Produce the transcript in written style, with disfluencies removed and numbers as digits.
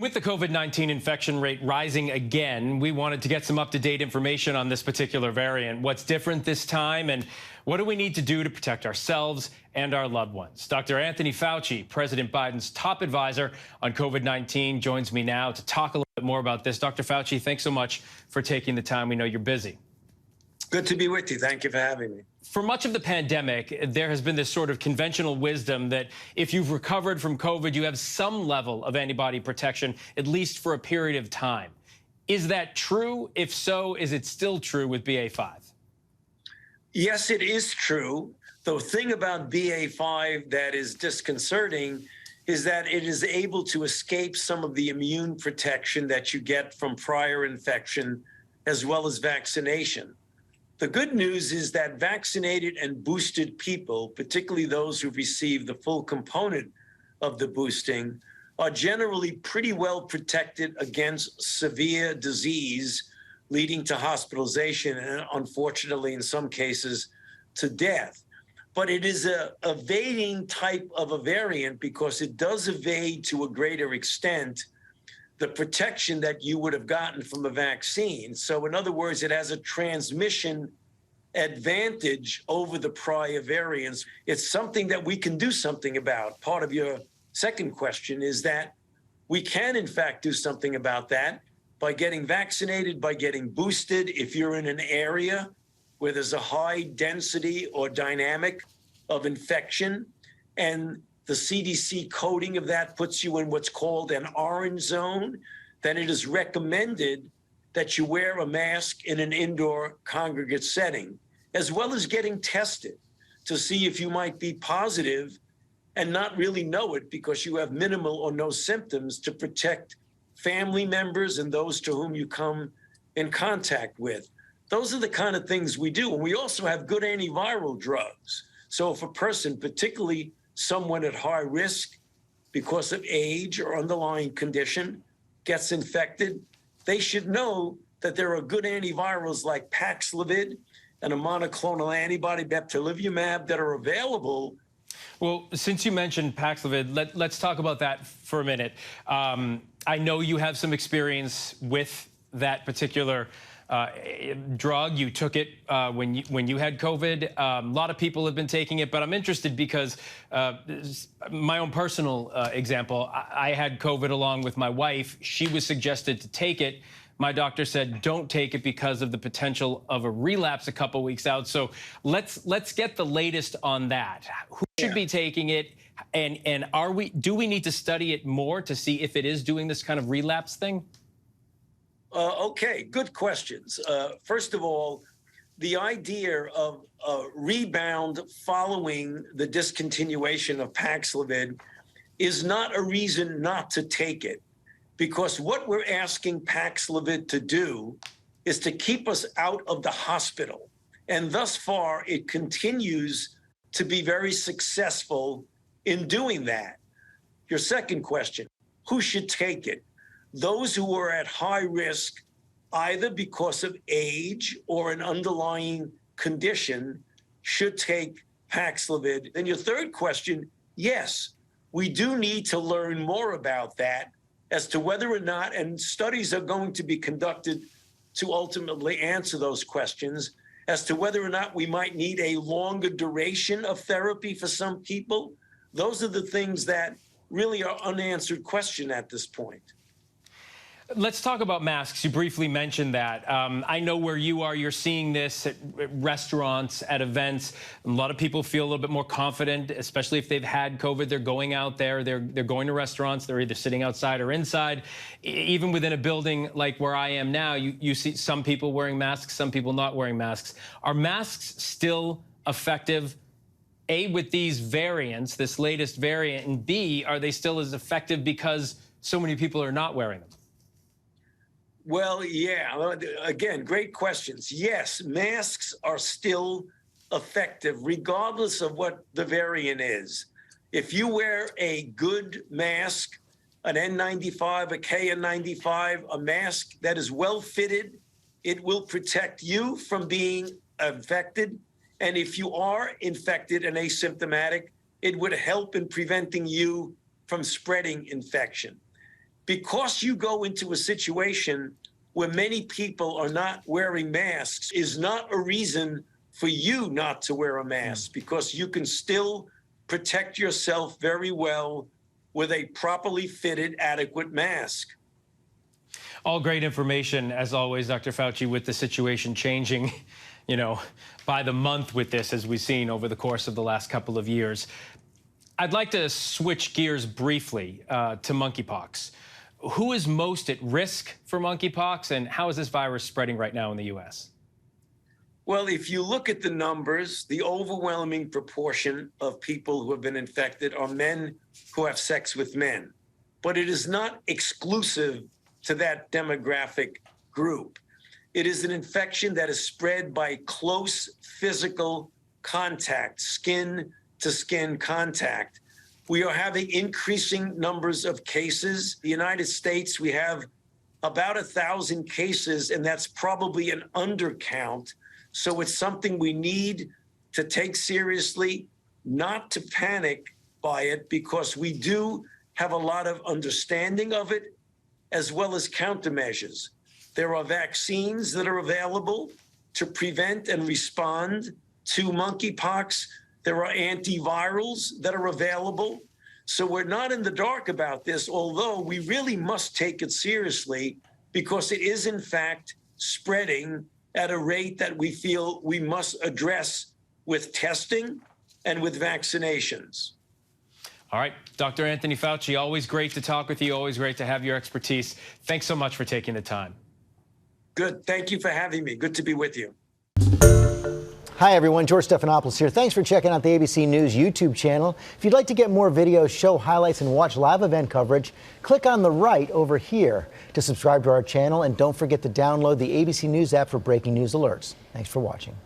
With the COVID-19 infection rate rising again, we wanted to get some up-to-date information on this particular variant. What's different this time, and what do we need to do to protect ourselves and our loved ones? Dr. Anthony Fauci, President Biden's top advisor on COVID-19, joins me now to talk a little bit more about this. Dr. Fauci, thanks so much for taking the time. We know you're busy. Good to be with you. Thank you for having me. For much of the pandemic, there has been this sort of conventional wisdom that if you've recovered from COVID, you have some level of antibody protection, at least for a period of time. Is that true? If so, is it still true with BA.5? Yes, it is true. The thing about BA.5 that is disconcerting is that it is able to escape some of the immune protection that you get from prior infection as well as vaccination. The good news is that vaccinated and boosted people, particularly those who've received the full component of the boosting, are generally pretty well protected against severe disease leading to hospitalization and, unfortunately, in some cases, to death. But it is a evading type of a variant because it does evade to a greater extent the protection that you would have gotten from a vaccine. So in other words, it has a transmission advantage over the prior variants. It's something that we can do something about. Part of your second question is that we can, in fact, do something about that by getting vaccinated, by getting boosted. If you're in an area where there's a high density or dynamic of infection, and the CDC coding of that puts you in what's called an orange zone, then it is recommended that you wear a mask in an indoor congregate setting, as well as getting tested to see if you might be positive and not really know it because you have minimal or no symptoms, to protect family members and those to whom you come in contact with. Those are the kind of things we do. And we also have good antiviral drugs. So if a person, particularly someone at high risk because of age or underlying condition, gets infected, they should know that there are good antivirals like paxlavid and a monoclonal antibody, bebtelovimab, that are available. Well, since you mentioned paxlavid, let's talk about that for a minute. I know you have some experience with that particular drug. You took it when you had COVID. A lot of people have been taking it, but I'm interested because my own personal example, I had COVID along with my wife. She was suggested to take it. My doctor said, don't take it because of the potential of a relapse a couple weeks out. So let's get the latest on that. Who should be taking it? And do we need to study it more to see if it is doing this kind of relapse thing? Okay, good questions. First of all, the idea of a rebound following the discontinuation of Paxlovid is not a reason not to take it, because what we're asking Paxlovid to do is to keep us out of the hospital. And thus far, it continues to be very successful in doing that. Your second question, who should take it? Those who are at high risk, either because of age or an underlying condition, should take Paxlovid. And your third question, yes, we do need to learn more about that as to whether or not, and studies are going to be conducted to ultimately answer those questions, as to whether or not we might need a longer duration of therapy for some people. Those are the things that really are unanswered question at this point. Let's talk about masks. You briefly mentioned that. I know where you are, you're seeing this at restaurants, at events. A lot of people feel a little bit more confident, especially if they've had COVID. They're going out there, they're going to restaurants, they're either sitting outside or inside. Even within a building like where I am now, you see some people wearing masks, some people not wearing masks. Are masks still effective? A, with these variants, this latest variant, and B, are they still as effective because so many people are not wearing them? Well, yeah, again, great questions. Yes, masks are still effective regardless of what the variant is. If you wear a good mask, an N95, a KN95, a mask that is well fitted, it will protect you from being infected. And if you are infected and asymptomatic, it would help in preventing you from spreading infection. because you go into a situation where many people are not wearing masks is not a reason for you not to wear a mask, because you can still protect yourself very well with a properly fitted, adequate mask. All great information, as always, Dr. Fauci, with the situation changing, by the month with this, as we've seen over the course of the last couple of years. I'd like to switch gears briefly to monkeypox. Who is most at risk for monkeypox, and how is this virus spreading right now in the U.S.? Well, if you look at the numbers, the overwhelming proportion of people who have been infected are men who have sex with men. But it is not exclusive to that demographic group. It is an infection that is spread by close physical contact, skin-to-skin contact. We are having increasing numbers of cases. The United States, we have about 1,000 cases, and that's probably an undercount. So it's something we need to take seriously, not to panic by it, because we do have a lot of understanding of it, as well as countermeasures. There are vaccines that are available to prevent and respond to monkeypox. There are antivirals that are available. So we're not in the dark about this, although we really must take it seriously, because it is, in fact, spreading at a rate that we feel we must address with testing and with vaccinations. All right, Dr. Anthony Fauci, always great to talk with you, always great to have your expertise. Thanks so much for taking the time. Good. Thank you for having me. Good to be with you. Hi, everyone. George Stephanopoulos here. Thanks for checking out the ABC News YouTube channel. If you'd like to get more videos, show highlights, and watch live event coverage, click on the right over here to subscribe to our channel. And don't forget to download the ABC News app for breaking news alerts. Thanks for watching.